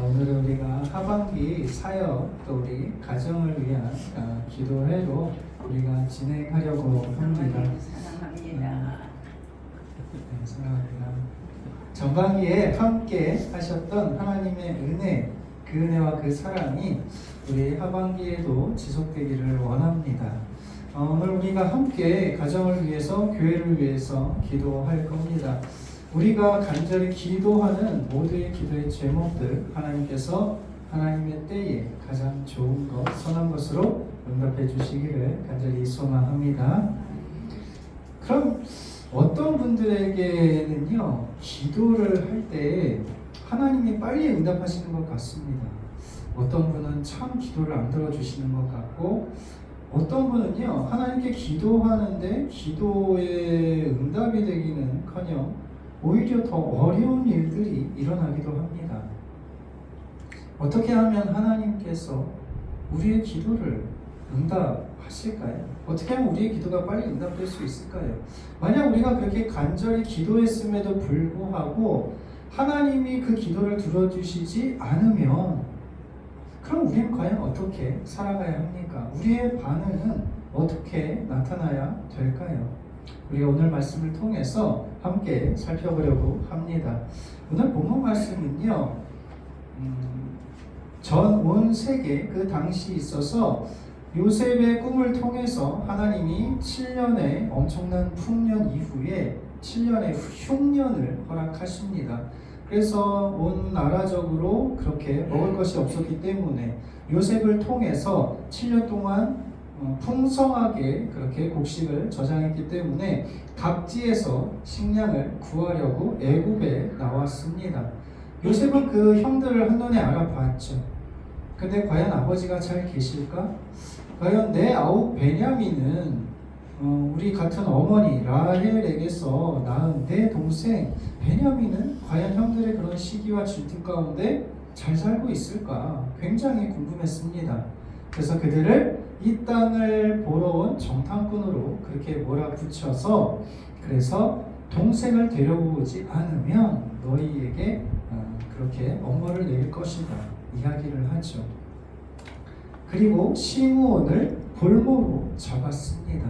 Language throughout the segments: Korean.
오늘은 우리가 하반기 사역 또 우리 가정을 위한 기도회로 우리가 진행하려고 합니다. 사랑합니다. 네, 사랑합니다. 전반기에 함께 하셨던 하나님의 은혜, 그 은혜와 그 사랑이 우리 하반기에도 지속되기를 원합니다. 오늘 우리가 함께 가정을 위해서, 교회를 위해서 기도할 겁니다. 우리가 간절히 기도하는 모두의 기도의 제목들 하나님께서 하나님의 때에 가장 좋은 것, 선한 것으로 응답해 주시기를 간절히 소망합니다. 그럼 어떤 분들에게는요, 기도를 할 때 하나님이 빨리 응답하시는 것 같습니다. 어떤 분은 참 기도를 안 들어주시는 것 같고, 어떤 분은요, 하나님께 기도하는데 기도의 응답이 되기는커녕 오히려 더 어려운 일들이 일어나기도 합니다. 어떻게 하면 하나님께서 우리의 기도를 응답하실까요? 어떻게 하면 우리의 기도가 빨리 응답될 수 있을까요? 만약 우리가 그렇게 간절히 기도했음에도 불구하고 하나님이 그 기도를 들어주시지 않으면 그럼 우리는 과연 어떻게 살아가야 합니까? 우리의 반응은 어떻게 나타나야 될까요? 우리가 오늘 말씀을 통해서 함께 살펴보려고 합니다. 오늘 본문 말씀은요, 전 온 세계 그 당시 있어서 요셉의 꿈을 통해서 하나님이 7년의 엄청난 풍년 이후에 7년의 흉년을 허락하십니다. 그래서 온 나라적으로 그렇게 먹을 것이 없었기 때문에 요셉을 통해서 7년 동안 풍성하게 그렇게 곡식을 저장했기 때문에 각지에서 식량을 구하려고 애굽에 나왔습니다. 요셉은 그 형들을 한눈에 알아봤죠. 근데 과연 아버지가 잘 계실까? 과연 내 아우 베냐민은 우리 같은 어머니 라헬에게서 낳은 내 동생 베냐민은 과연 형들의 그런 시기와 질투 가운데 잘 살고 있을까? 굉장히 궁금했습니다. 그래서 그들을 이 땅을 보러 온 정탐꾼으로 그렇게 몰아붙여서, 그래서 동생을 데려오지 않으면 너희에게 그렇게 엄벌을 내릴 것이다 이야기를 하죠. 그리고 시므온을 볼모로 잡았습니다.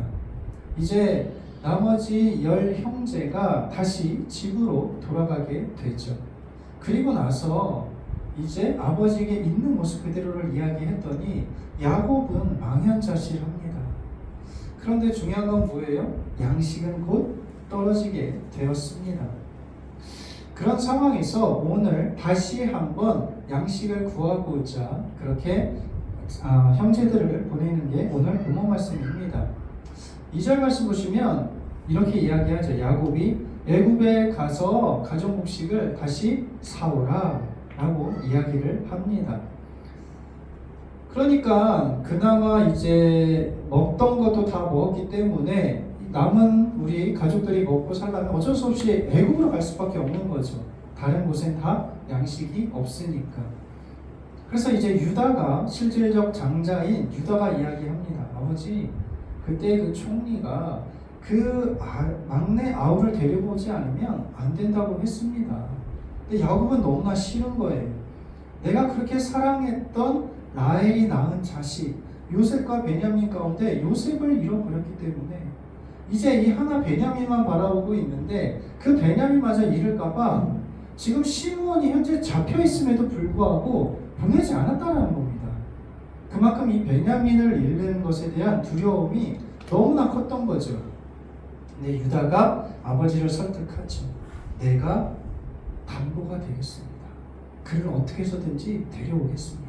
이제 나머지 10형제가 다시 집으로 돌아가게 되죠. 그리고 나서 이제 아버지에게 있는 모습 그대로를 이야기했더니 야곱은 망연자실합니다. 그런데 중요한 건 뭐예요? 양식은 곧 떨어지게 되었습니다. 그런 상황에서 오늘 다시 한번 양식을 구하고자 그렇게 형제들을 보내는 게 오늘 본문 말씀입니다. 2절 말씀 보시면 이렇게 이야기하죠. 야곱이 애굽에 가서 가족 곡식을 다시 사오라 라고 이야기를 합니다. 그러니까 그나마 이제 먹던 것도 다 먹었기 때문에 남은 우리 가족들이 먹고 살려면 어쩔 수 없이 애굽으로 갈 수밖에 없는 거죠. 다른 곳엔 다 양식이 없으니까. 그래서 이제 유다가, 실질적 장자인 유다가 이야기합니다. 아버지, 그때 그 총리가 그 막내 아우를 데리고 오지 않으면 안 된다고 했습니다. 근데 야곱은 너무나 싫은 거예요. 내가 그렇게 사랑했던 라헬이 낳은 자식 요셉과 베냐민 가운데 요셉을 잃어버렸기 때문에 이제 이 하나 베냐민만 바라보고 있는데 그 베냐민마저 잃을까봐 지금 시므온이 현재 잡혀 있음에도 불구하고 보내지 않았다는 겁니다. 그만큼 이 베냐민을 잃는 것에 대한 두려움이 너무나 컸던 거죠. 근데 유다가 아버지를 설득하죠. 내가 담보가 되겠습니다. 그를 어떻게 해서든지 데려오겠습니다.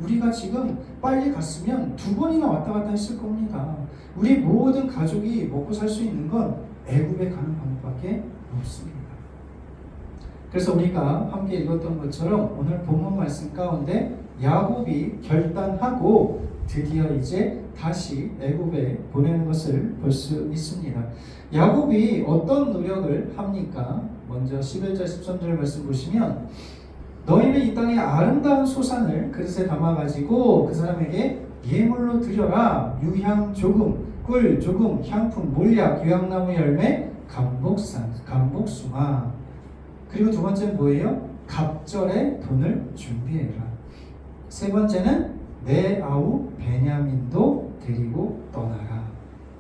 우리가 지금 빨리 갔으면 2번이나 왔다 갔다 했을 겁니다. 우리 모든 가족이 먹고 살 수 있는 건 애굽에 가는 방법밖에 없습니다. 그래서 우리가 함께 읽었던 것처럼 오늘 본문 말씀 가운데 야곱이 결단하고 드디어 이제 다시 애굽에 보내는 것을 볼 수 있습니다. 야곱이 어떤 노력을 합니까? 먼저 11절 13절 말씀 보시면 너희는 이 땅의 아름다운 소산을 그릇에 담아가지고 그 사람에게 예물로 드려라. 유향 조금, 꿀 조금, 향품, 몰약, 유향나무 열매, 감복수마. 그리고 두 번째는 뭐예요? 갑절에 돈을 준비해라. 세 번째는 내 아우 베냐민도 데리고 떠나라.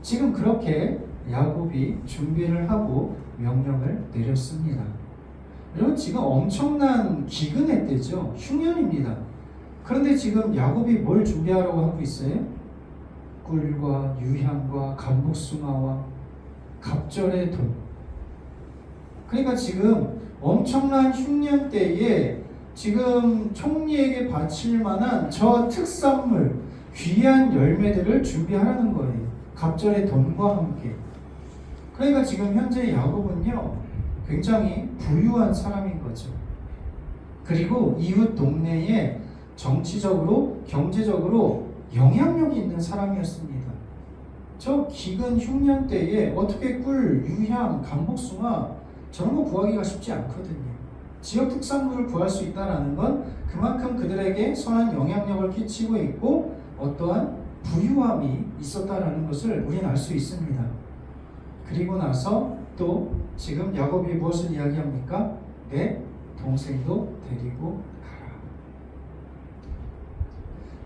지금 그렇게 야곱이 준비를 하고 명령을 내렸습니다. 여러분 지금 엄청난 기근의 때죠. 흉년입니다. 그런데 지금 야곱이 뭘 준비하라고 하고 있어요? 꿀과 유향과 감복숭아와 갑절의 돈. 그러니까 지금 엄청난 흉년 때에 지금 총리에게 바칠 만한 저 특산물, 귀한 열매들을 준비하라는 거예요. 갑절의 돈과 함께. 그러니까 지금 현재 야곱은요, 굉장히 부유한 사람인 거죠. 그리고 이웃 동네에 정치적으로, 경제적으로 영향력이 있는 사람이었습니다. 저 기근 흉년 때에 어떻게 꿀, 유향, 감복숭아 저런 거 구하기가 쉽지 않거든요. 지역 특산물을 구할 수 있다는 건 그만큼 그들에게 선한 영향력을 끼치고 있고 어떠한 부유함이 있었다라는 것을 우리는 알 수 있습니다. 그리고 나서 또 지금 야곱이 무엇을 이야기합니까? 내 동생도 데리고 가라.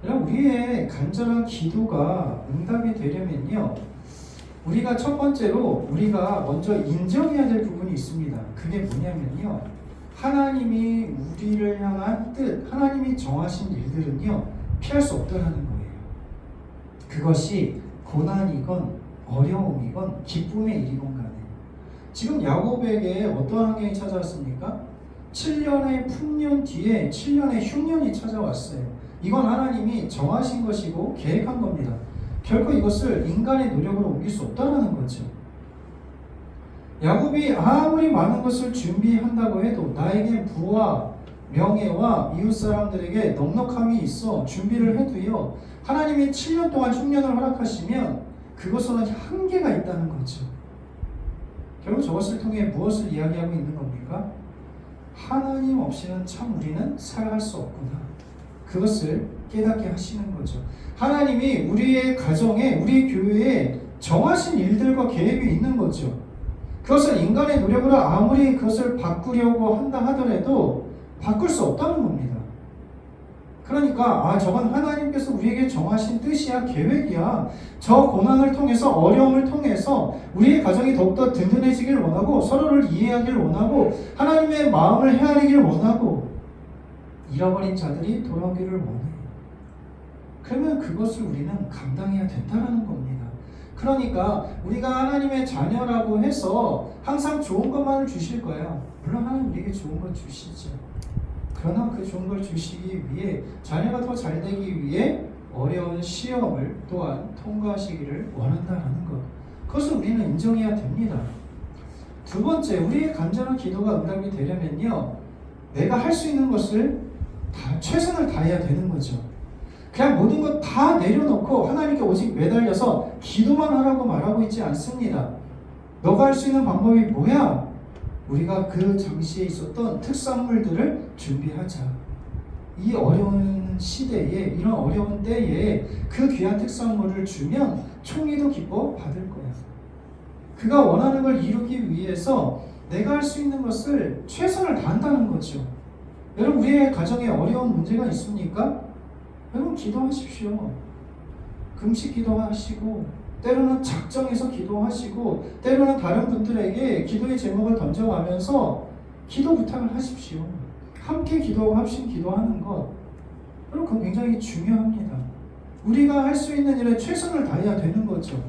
여러분 우리의 간절한 기도가 응답이 되려면요, 우리가 첫 번째로 우리가 먼저 인정해야 될 부분이 있습니다. 그게 뭐냐면요, 하나님이 우리를 향한 뜻, 하나님이 정하신 일들은요 피할 수 없다라는 거예요. 그것이 고난이건 어려움이건 기쁨의 일이건 간에 지금 야곱에게 어떠한 환경이 찾아왔습니까? 7년의 풍년 뒤에 7년의 흉년이 찾아왔어요. 이건 하나님이 정하신 것이고 계획한 겁니다. 결코 이것을 인간의 노력으로 옮길 수 없다는 거죠. 야곱이 아무리 많은 것을 준비한다고 해도 나에게 부와 명예와 이웃 사람들에게 넉넉함이 있어 준비를 해도요, 하나님이 7년 동안 흉년을 허락하시면 그것은 한계가 있다는 거죠. 결국 저것을 통해 무엇을 이야기하고 있는 겁니까? 하나님 없이는 참 우리는 살아갈 수 없구나. 그것을 깨닫게 하시는 거죠. 하나님이 우리의 가정에, 우리 교회에 정하신 일들과 계획이 있는 거죠. 그것을 인간의 노력으로 아무리 그것을 바꾸려고 한다 하더라도 바꿀 수 없다는 겁니다. 그러니까 저건 하나님께서 우리에게 정하신 뜻이야, 계획이야. 저 고난을 통해서, 어려움을 통해서 우리의 가정이 더욱더 든든해지길 원하고, 서로를 이해하길 원하고, 하나님의 마음을 헤아리길 원하고, 잃어버린 자들이 돌아오기를 원해요. 그러면 그것을 우리는 감당해야 된다는 겁니다. 그러니까 우리가 하나님의 자녀라고 해서 항상 좋은 것만을 주실 거예요. 물론 하나님 우리에게 좋은 걸 주시죠. 그러나 그 좋은 걸 주시기 위해, 자녀가 더 잘 되기 위해 어려운 시험을 또한 통과하시기를 원한다는 것, 그것을 우리는 인정해야 됩니다. 두 번째, 우리의 간절한 기도가 응답이 되려면요, 내가 할 수 있는 것을 다 최선을 다해야 되는 거죠. 그냥 모든 것 다 내려놓고 하나님께 오직 매달려서 기도만 하라고 말하고 있지 않습니다. 너가 할 수 있는 방법이 뭐야? 우리가 그 당시에 있었던 특산물들을 준비하자. 이 어려운 시대에, 이런 어려운 때에 그 귀한 특산물을 주면 총리도 기뻐 받을 거야. 그가 원하는 걸 이루기 위해서 내가 할 수 있는 것을 최선을 다한다는 거죠. 여러분 우리의 가정에 어려운 문제가 있습니까? 여러분 기도하십시오. 금식 기도하시고, 때로는 작정해서 기도하시고, 때로는 다른 분들에게 기도의 제목을 던져가면서 기도 부탁을 하십시오. 함께 기도하고 합심 기도하는 것, 여러분 그건 굉장히 중요합니다. 우리가 할 수 있는 일에 최선을 다해야 되는 거죠.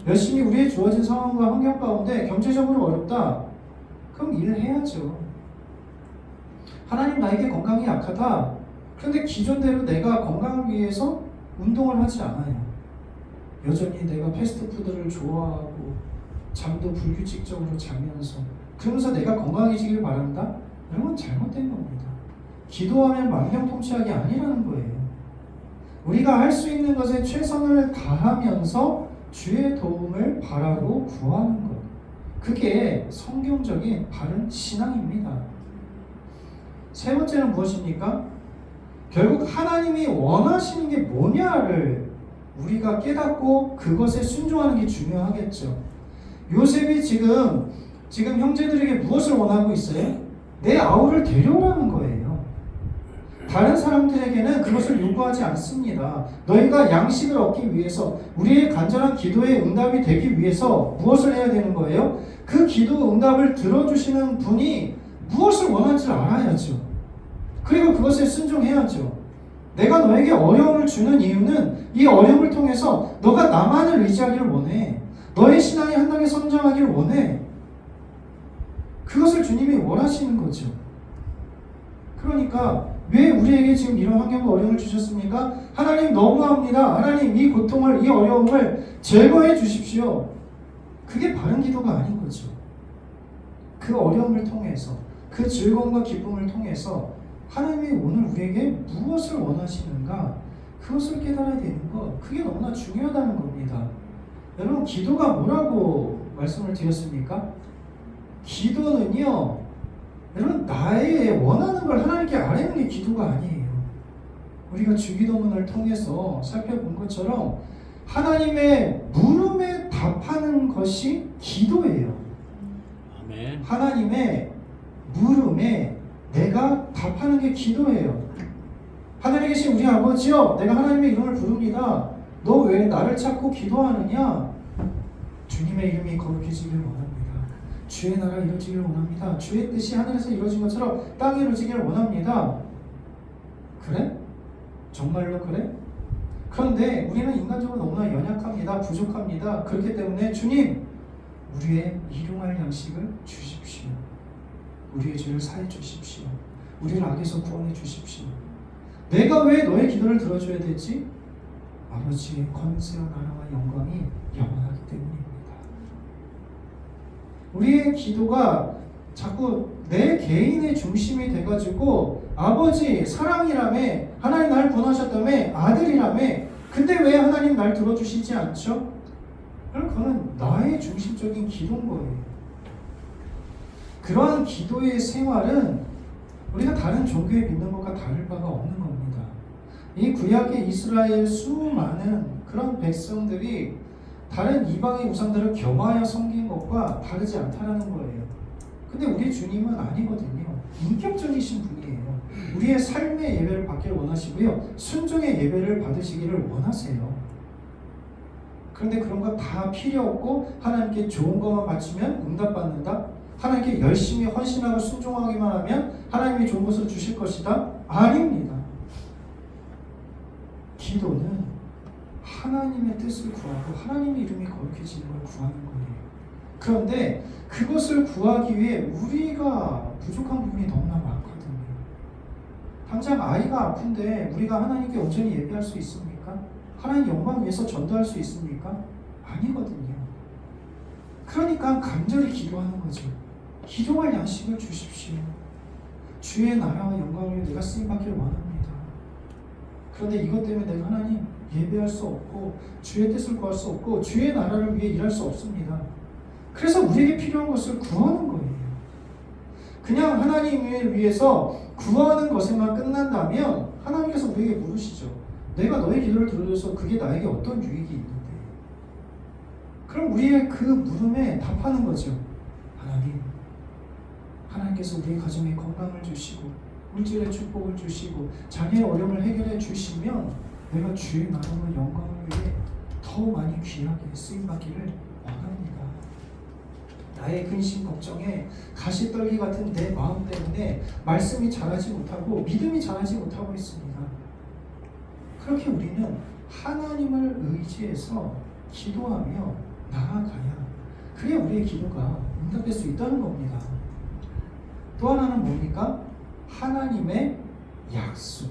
열심히 우리의 주어진 상황과 환경 가운데 경제적으로 어렵다, 그럼 일을 해야죠. 하나님 나에게 건강이 약하다, 그런데 기존대로 내가 건강을 위해서 운동을 하지 않아요. 여전히 내가 패스트푸드를 좋아하고 잠도 불규칙적으로 자면서, 그러면서 내가 건강해지길 바란다? 이런 건 잘못된 겁니다. 기도하면 만병통치약이 아니라는 거예요. 우리가 할 수 있는 것에 최선을 다하면서 주의 도움을 바라고 구하는 것, 그게 성경적인 바른 신앙입니다. 세 번째는 무엇입니까? 결국 하나님이 원하시는 게 뭐냐를 우리가 깨닫고 그것에 순종하는 게 중요하겠죠. 요셉이 지금 형제들에게 무엇을 원하고 있어요? 내 아우를 데려오라는 거예요. 다른 사람들에게는 그것을 요구하지 않습니다. 너희가 양식을 얻기 위해서, 우리의 간절한 기도의 응답이 되기 위해서 무엇을 해야 되는 거예요? 그 기도 응답을 들어주시는 분이 무엇을 원하는지 알아야죠. 그리고 그것에 순종해야죠. 내가 너에게 어려움을 주는 이유는 이 어려움을 통해서 너가 나만을 의지하기를 원해. 너의 신앙이 한 단계 성장하기를 원해. 그것을 주님이 원하시는 거죠. 그러니까 왜 우리에게 지금 이런 환경과 어려움을 주셨습니까? 하나님 너무합니다. 하나님 이 고통을, 이 어려움을 제거해 주십시오. 그게 바른 기도가 아닌 거죠. 그 어려움을 통해서, 그 즐거움과 기쁨을 통해서 하나님이 오늘 우리에게 무엇을 원하시는가, 그것을 깨달아야 되는 것, 그게 너무나 중요하다는 겁니다. 여러분, 기도가 뭐라고 말씀을 드렸습니까? 기도는요, 여러분, 나의 원하는 걸 하나님께 아뢰는 게 기도가 아니에요. 우리가 주기도문을 통해서 살펴본 것처럼 하나님의 물음에 답하는 것이 기도예요. 아멘. 하나님의 물음에 내가 답하는 게 기도예요. 하늘에 계신 우리 아버지여, 내가 하나님의 이름을 부릅니다. 너 왜 나를 찾고 기도하느냐? 주님의 이름이 거룩해지기를 원합니다. 주의 나라 이루어지기를 원합니다. 주의 뜻이 하늘에서 이루어진 것처럼 땅에 이루어지기를 원합니다. 그래? 정말로 그래? 그런데 우리는 인간적으로 너무나 연약합니다. 부족합니다. 그렇기 때문에 주님, 우리의 일용할 양식을 주십시오. 우리의 죄를 사해 주십시오. 우리를 악에서 구원해 주십시오. 내가 왜 너의 기도를 들어줘야 되지? 아버지의 권세와 나라와 영광이 영원하기 때문입니다. 우리의 기도가 자꾸 내 개인의 중심이 돼가지고 아버지 사랑이라며, 하나님 나를 구원하셨다며, 아들이라며, 근데 왜 하나님 날 들어주시지 않죠? 그건 나의 중심적인 기도인 거예요. 그러한 기도의 생활은 우리가 다른 종교에 믿는 것과 다를 바가 없는 겁니다. 이 구약의 이스라엘 수많은 그런 백성들이 다른 이방의 우상들을 겸하여 섬긴 것과 다르지 않다는 거예요. 근데 우리 주님은 아니거든요. 인격적이신 분이에요. 우리의 삶의 예배를 받기를 원하시고요, 순종의 예배를 받으시기를 원하세요. 그런데 그런 거 다 필요 없고 하나님께 좋은 것만 바치면 응답받는다? 하나님께 열심히 헌신하고 순종하기만 하면 하나님이 좋은 것을 주실 것이다? 아닙니다. 기도는 하나님의 뜻을 구하고 하나님의 이름이 거룩해지는 걸 구하는 거예요. 그런데 그것을 구하기 위해 우리가 부족한 부분이 너무나 많거든요. 당장 아이가 아픈데 우리가 하나님께 온전히 예배할 수 있습니까? 하나님 영광 위해서 전도할 수 있습니까? 아니거든요. 그러니까 간절히 기도하는 거죠. 기도할 양식을 주십시오. 주의 나라와 영광을 위해 내가 쓰임받기를 원합니다. 그런데 이것 때문에 내가 하나님 예배할 수 없고 주의 뜻을 구할 수 없고 주의 나라를 위해 일할 수 없습니다. 그래서 우리에게 필요한 것을 구하는 거예요. 그냥 하나님을 위해서 구하는 것에만 끝난다면 하나님께서 우리에게 물으시죠. 내가 너의 기도를 들어줘서 그게 나에게 어떤 유익이 있는데? 그럼 우리의 그 물음에 답하는 거죠. 하나님께서 우리의 가정에 건강을 주시고 물질의 축복을 주시고 자녀의 어려움을 해결해 주시면 내가 주의 나라와 영광을 위해 더 많이 귀하게 쓰임받기를 원합니다. 나의 근심 걱정에 가시떨기 같은 내 마음 때문에 말씀이 자라지 못하고 믿음이 자라지 못하고 있습니다. 그렇게 우리는 하나님을 의지해서 기도하며 나아가야 그래야 우리의 기도가 응답될 수 있다는 겁니다. 또 하나는 뭡니까? 하나님의 약속.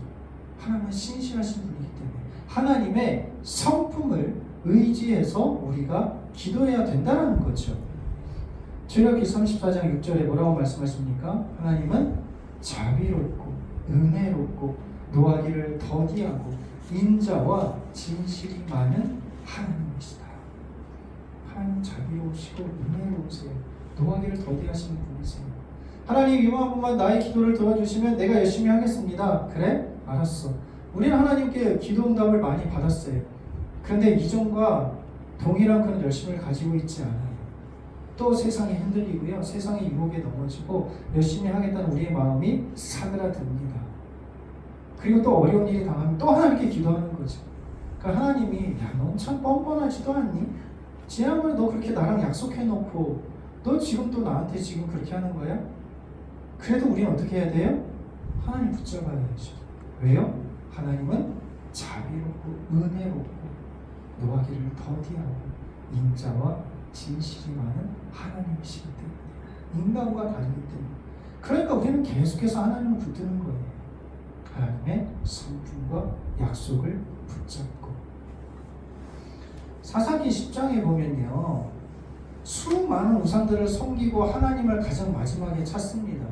하나님은 신실하신 분이기 때문에 하나님의 성품을 의지해서 우리가 기도해야 된다는 거죠. 출애굽기 34장 6절에 뭐라고 말씀하십니까? 하나님은 자비롭고 은혜롭고 노하기를 더디하고 인자와 진실이 많은 하나님이시다. 하나님은 자비로우시고 은혜로우세요. 노하기를 더디하시는 분이세요. 하나님 이만 분만 나의 기도를 들어주시면 내가 열심히 하겠습니다. 그래? 알았어. 우리는 하나님께 기도 응답을 많이 받았어요. 그런데 이전과 동일한 그런 열심을 가지고 있지 않아요. 또 세상에 흔들리고요. 세상의 유혹에 넘어지고 열심히 하겠다는 우리의 마음이 사그라듭니다. 그리고 또 어려운 일이 당하면 또 하나님께 기도하는 거죠. 그러니까 하나님이 야, 넌 참 뻔뻔하지도 않니? 지난번에 너 그렇게 나랑 약속해놓고 너 지금 또 나한테 지금 그렇게 하는 거야? 그래도 우리는 어떻게 해야 돼요? 하나님 붙잡아야죠. 왜요? 하나님은 자비롭고 은혜롭고 노하기를 더디하고 인자와 진실이 많은 하나님이시기 때문에, 인간과 다르기 때문에. 그러니까 우리는 계속해서 하나님을 붙드는 거예요. 하나님의 성품과 약속을 붙잡고. 사사기 10장에 보면요, 수많은 우상들을 섬기고 하나님을 가장 마지막에 찾습니다.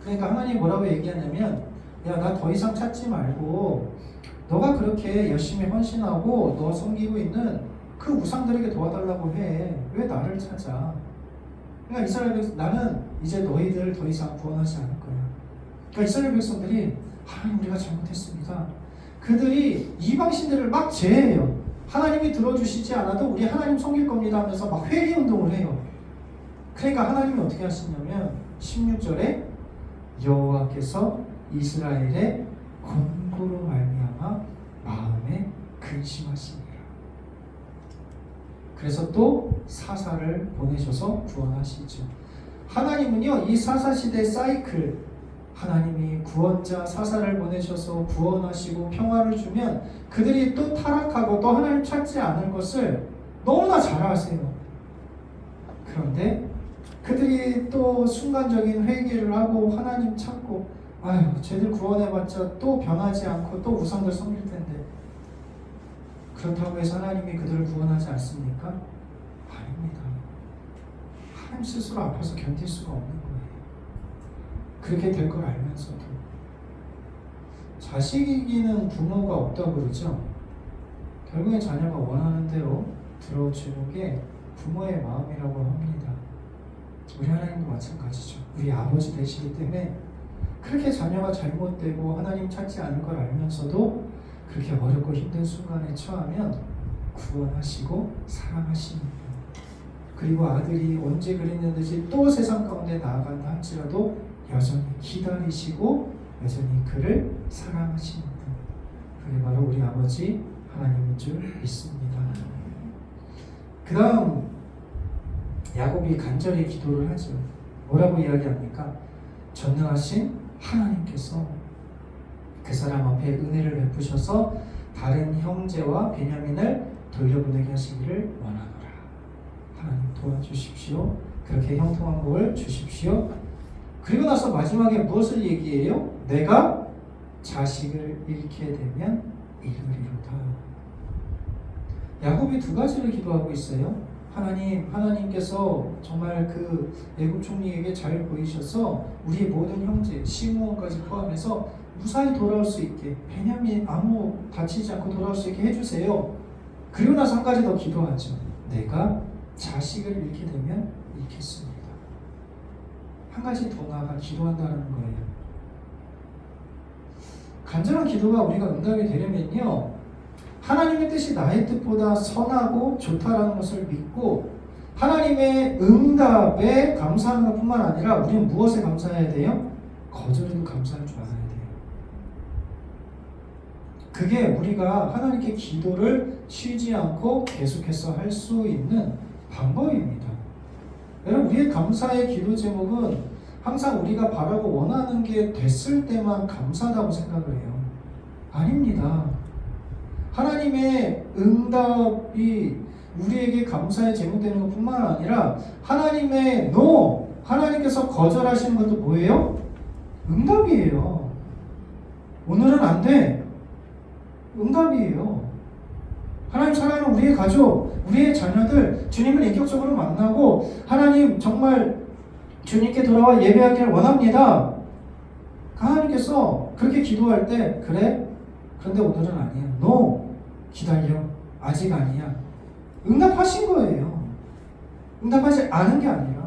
그러니까 하나님이 뭐라고 얘기하냐면, 야, 나 더 이상 찾지 말고 너가 그렇게 열심히 헌신하고 너 섬기고 있는 그 우상들에게 도와달라고 해. 왜 나를 찾아? 그러니까 이스라엘 백성, 나는 이제 너희들을 더 이상 구원하지 않을 거야. 그러니까 이스라엘 백성들이 하나님, 우리가 잘못했습니다. 그들이 이방신들을 막 제해요. 하나님이 들어주시지 않아도 우리 하나님 섬길 겁니다 하면서 막 회개 운동을 해요. 그러니까 하나님이 어떻게 하시냐면 16절에 여호와께서 이스라엘의 권고로 말미암아 마음에 근심하시니라. 그래서 또 사사를 보내셔서 구원하시죠. 하나님은요, 이 사사시대 사이클, 하나님이 구원자 사사를 보내셔서 구원하시고 평화를 주면 그들이 또 타락하고 또 하나님 찾지 않을 것을 너무나 잘 아세요. 그런데 그들이 또 순간적인 회개를 하고 하나님 찾고, 아유, 쟤들 구원해봤자 또 변하지 않고 또 우상들 섬길 텐데, 그렇다고 해서 하나님이 그들을 구원하지 않습니까? 아닙니다. 하나님 스스로 아파서 견딜 수가 없는 거예요. 그렇게 될 걸 알면서도. 자식 이기는 부모가 없다고 그러죠. 결국엔 자녀가 원하는 대로 들어주는 게 부모의 마음이라고 합니다. 우리 하나님도 마찬가지죠. 우리 아버지 되시기 때문에 그렇게 자녀가 잘못되고 하나님 찾지 않을 걸 알면서도 그렇게 어렵고 힘든 순간에 처하면 구원하시고 사랑하시는 분. 그리고 아들이 언제 그랬는 듯이 또 세상 가운데 나아간다 할지라도 여전히 기다리시고 여전히 그를 사랑하시는 분. 그게 바로 우리 아버지 하나님인 줄 믿습니다. 그 다음 야곱이 간절히 기도를 하죠. 뭐라고 이야기합니까? 전능하신 하나님께서 그 사람 앞에 은혜를 베푸셔서 다른 형제와 베냐민을 돌려보내게 하시기를 원하노라. 하나님 도와주십시오. 그렇게 형통한 복을 주십시오. 그리고 나서 마지막에 무엇을 얘기해요? 내가 자식을 잃게 되면 잃으리로다. 야곱이 두 가지를 기도하고 있어요. 하나님께서 정말 그 애굽 총리에게 잘 보이셔서 우리의 모든 형제, 시므온까지 포함해서 무사히 돌아올 수 있게, 베냐민 아무 다치지 않고 돌아올 수 있게 해주세요. 그리고 나서 한 가지 더 기도하죠. 내가 자식을 잃게 되면 잃겠습니다. 한 가지 더 나아가 기도한다는 거예요. 간절한 기도가 우리가 응답이 되려면요, 하나님의 뜻이 나의 뜻보다 선하고 좋다라는 것을 믿고 하나님의 응답에 감사하는 것뿐만 아니라 우리는 무엇에 감사해야 돼요? 거절에도 감사할 줄 알아야 돼요. 그게 우리가 하나님께 기도를 쉬지 않고 계속해서 할 수 있는 방법입니다. 여러분, 우리의 감사의 기도 제목은 항상 우리가 바라고 원하는 게 됐을 때만 감사하다고 생각을 해요. 아닙니다. 하나님의 응답이 우리에게 감사의 제목되는 것뿐만 아니라 하나님의 NO, 하나님께서 거절하시는 것도 뭐예요? 응답이에요. 오늘은 안 돼. 응답이에요. 하나님 사랑하는 우리의 가족, 우리의 자녀들 주님을 인격적으로 만나고 하나님 정말 주님께 돌아와 예배하기를 원합니다. 하나님께서 그렇게 기도할 때 그래? 그런데 오늘은 아니야. NO. 기다려. 아직 아니야. 응답하신 거예요. 응답하지 않은 게 아니라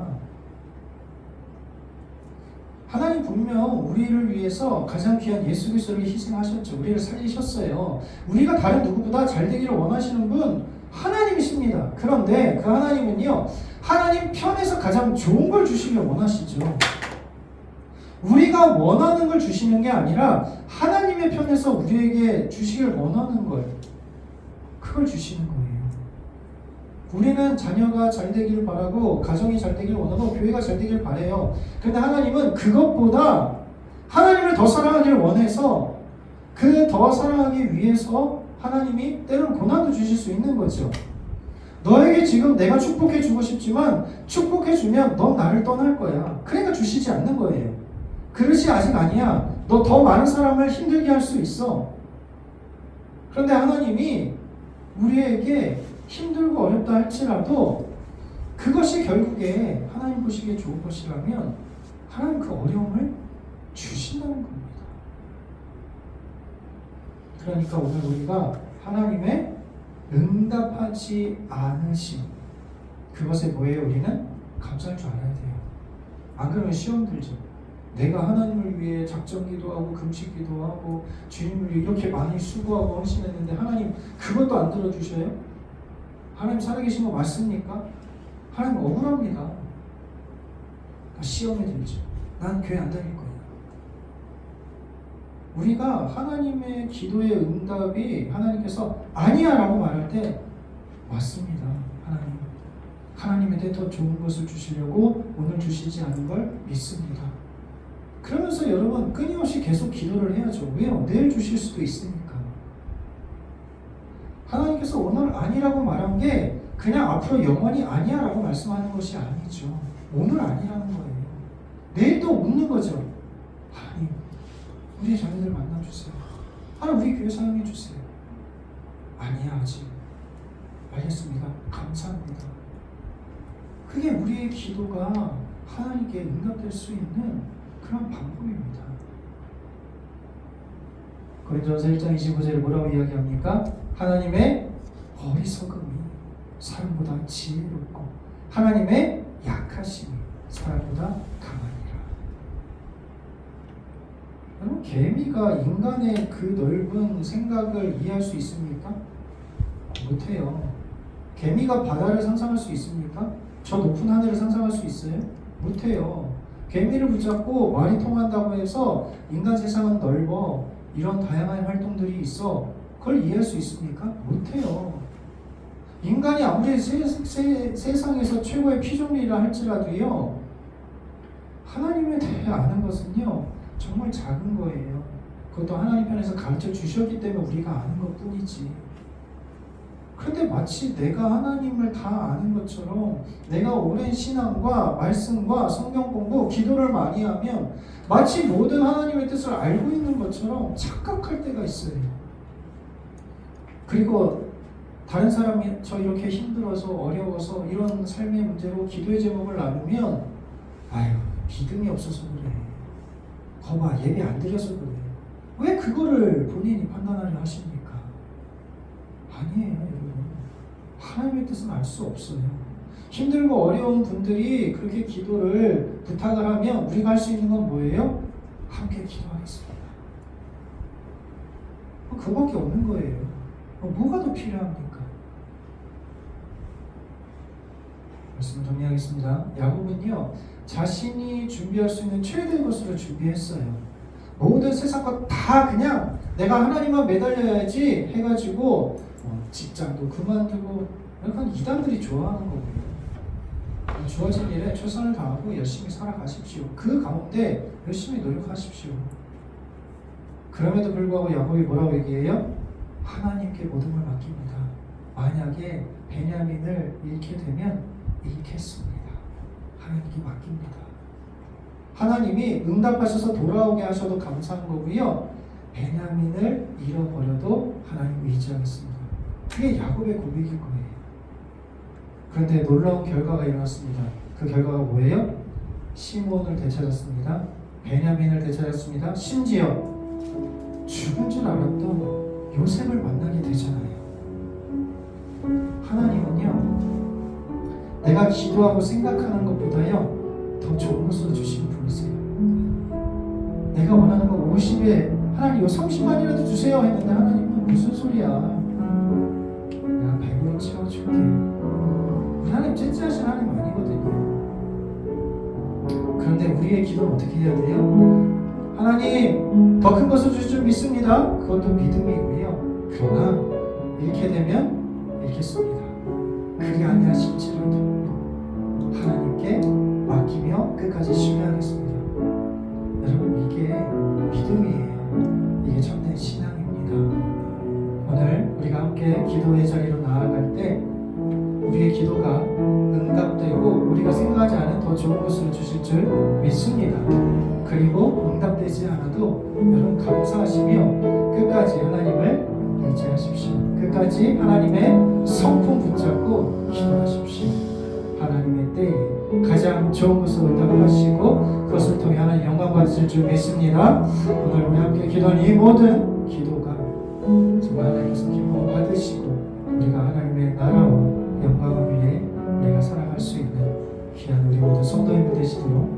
하나님 분명 우리를 위해서 가장 귀한 예수 그리스도를 희생하셨죠. 우리를 살리셨어요. 우리가 다른 누구보다 잘 되기를 원하시는 분 하나님이십니다. 그런데 그 하나님은요, 하나님 편에서 가장 좋은 걸 주시길 원하시죠. 우리가 원하는 걸 주시는 게 아니라 하나님의 편에서 우리에게 주시길 원하는 걸, 그걸 주시는 거예요. 우리는 자녀가 잘 되길 바라고 가정이 잘 되길 원하고 교회가 잘 되길 바래요. 그런데 하나님은 그것보다 하나님을 더 사랑하길 원해서 그 더 사랑하기 위해서 하나님이 때로는 고난도 주실 수 있는 거죠. 너에게 지금 내가 축복해 주고 싶지만 축복해 주면 넌 나를 떠날 거야. 그러니까 주시지 않는 거예요. 그릇이 아직 아니야. 너 더 많은 사람을 힘들게 할 수 있어. 그런데 하나님이 우리에게 힘들고 어렵다 할지라도 그것이 결국에 하나님 보시기에 좋은 것이라면 하나님 그 어려움을 주신다는 겁니다. 그러니까 오늘 우리가 하나님의 응답하지 않으심, 그것에 뭐예요? 우리는 감사할 줄 알아야 돼요. 안 그러면 시험 들죠. 내가 하나님을 위해 작정 기도하고 금식 기도하고 주님을 위해 이렇게 많이 수고하고 헌신했는데 하나님 그것도 안 들어주셔요? 하나님 살아계신 거 맞습니까? 하나님 억울합니다. 시험에 들죠. 난 교회 안 다닐 거야. 우리가 하나님의 기도의 응답이 하나님께서 아니야 라고 말할 때 맞습니다. 하나님한테 더 좋은 것을 주시려고 오늘 주시지 않은 걸 믿습니다. 그러면서 여러분 끊임없이 계속 기도를 해야죠. 왜요? 내일 주실 수도 있으니까. 하나님께서 오늘 아니라고 말한 게 그냥 앞으로 영원히 아니야 라고 말씀하는 것이 아니죠. 오늘 아니라는 거예요. 내일 또 묻는 거죠. 하나님 우리 자녀들 만나주세요. 하나님 우리 교회 사용해주세요. 아니야 아직. 알겠습니다. 감사합니다. 그게 우리의 기도가 하나님께 응답될 수 있는 그런 방법입니다. 고린도전서 1장 25절에 뭐라고 이야기합니까? 하나님의 어리석음이 사람보다 지혜롭고 하나님의 약하심이 사람보다 강하니라. 여러분 개미가 인간의 그 넓은 생각을 이해할 수 있습니까? 못해요. 개미가 바다를 상상할 수 있습니까? 저 높은 하늘을 상상할 수 있어요? 못해요. 개미를 붙잡고 말이 통한다고 해서 인간 세상은 넓어 이런 다양한 활동들이 있어 그걸 이해할 수 있습니까? 못해요. 인간이 아무리 세상에서 최고의 피조물이라 할지라도요 하나님에 대해 아는 것은요 정말 작은 거예요. 그것도 하나님 편에서 가르쳐 주셨기 때문에 우리가 아는 것 뿐이지. 그런데 마치 내가 하나님을 다 아는 것처럼 내가 오랜 신앙과 말씀과 성경 공부, 기도를 많이 하면 마치 모든 하나님의 뜻을 알고 있는 것처럼 착각할 때가 있어요. 그리고 다른 사람이 저 이렇게 힘들어서 어려워서 이런 삶의 문제로 기도의 제목을 나누면 아유 믿음이 없어서 그래. 거봐 예배 안 드려서 그래. 왜 그거를 본인이 판단하려 하십니까? 아니에요 여러분. 하나님의 뜻은 알 수 없어요. 힘들고 어려운 분들이 그렇게 기도를 부탁을 하면 우리가 할 수 있는 건 뭐예요? 함께 기도하겠습니다. 그거밖에 없는 거예요. 뭐가 더 필요합니까? 말씀을 정리하겠습니다. 야곱은요 자신이 준비할 수 있는 최대의 것으로 준비했어요. 모든 세상 것 다 그냥 내가 하나님만 매달려야지 해가지고 직장도 그만두고 약간 이단들이 좋아하는 거고요. 주어진 일에 최선을 다하고 열심히 살아가십시오. 그 가운데 열심히 노력하십시오. 그럼에도 불구하고 야곱이 뭐라고 얘기해요? 하나님께 모든 걸 맡깁니다. 만약에 베냐민을 잃게 되면 잃겠습니다. 하나님께 맡깁니다. 하나님이 응답하셔서 돌아오게 하셔도 감사한 거고요. 베냐민을 잃어버려도 하나님을 의지하겠습니다. 그게 야곱의 고백인 거예요. 그런데 놀라운 결과가 일어났습니다. 그 결과가 뭐예요? 시몬을 되찾았습니다. 베냐민을 되찾았습니다. 심지어 죽은 줄 알았던 요셉을 만나게 되잖아요. 하나님은요 내가 기도하고 생각하는 것보다요 더 좋은 것으로 주시는 분이세요. 내가 원하는 거 50에 하나님 이거 30만이라도 주세요 했는데 하나님은 무슨 소리야. 내가 100으로 채워줄게. 하나님 하나님 찐찌하신 하나님 아니거든요. 그런데 우리의 기도는 어떻게 해야 돼요? 하나님 더 큰 것을 주실 줄 믿습니다. 그것도 믿음이고요. 그러나 이렇게 되면 읽겠습니다. 그리 아니하실지라도 하나님께 맡기며 끝까지 신뢰하겠습니다. 여러분, 이게 믿음이에요. 이게 참된 신앙입니다. 오늘 우리가 함께 기도의 자리로 나아갈 때 우리의 기도가 응답되고 우리가 생각하지 않은 더 좋은 것을 주실 줄 믿습니다. 그리고 응답되지 않아도 여러분 감사하시며 끝까지 하나님을 의지하십시오. 끝까지 하나님의 성품 붙잡고 기도하십시오. 하나님의 때에 가장 좋은 것을 응답을 하시고 그것을 통해 하나님 영광 받으실 줄 믿습니다. 오늘 우리 함께 기도한 이 모든 기도가 정말 하나님께서 기뻐 받으시고 우리가 하나님의 나라와 영광을 위해 내가 살아갈 수 있는 귀한 우리 모두 성도님들 되시도록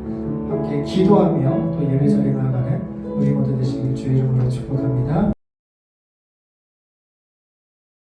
함께 기도하며 또 예배 자리에 나아가는 우리 모두 되시길 주의 이름으로 축복합니다.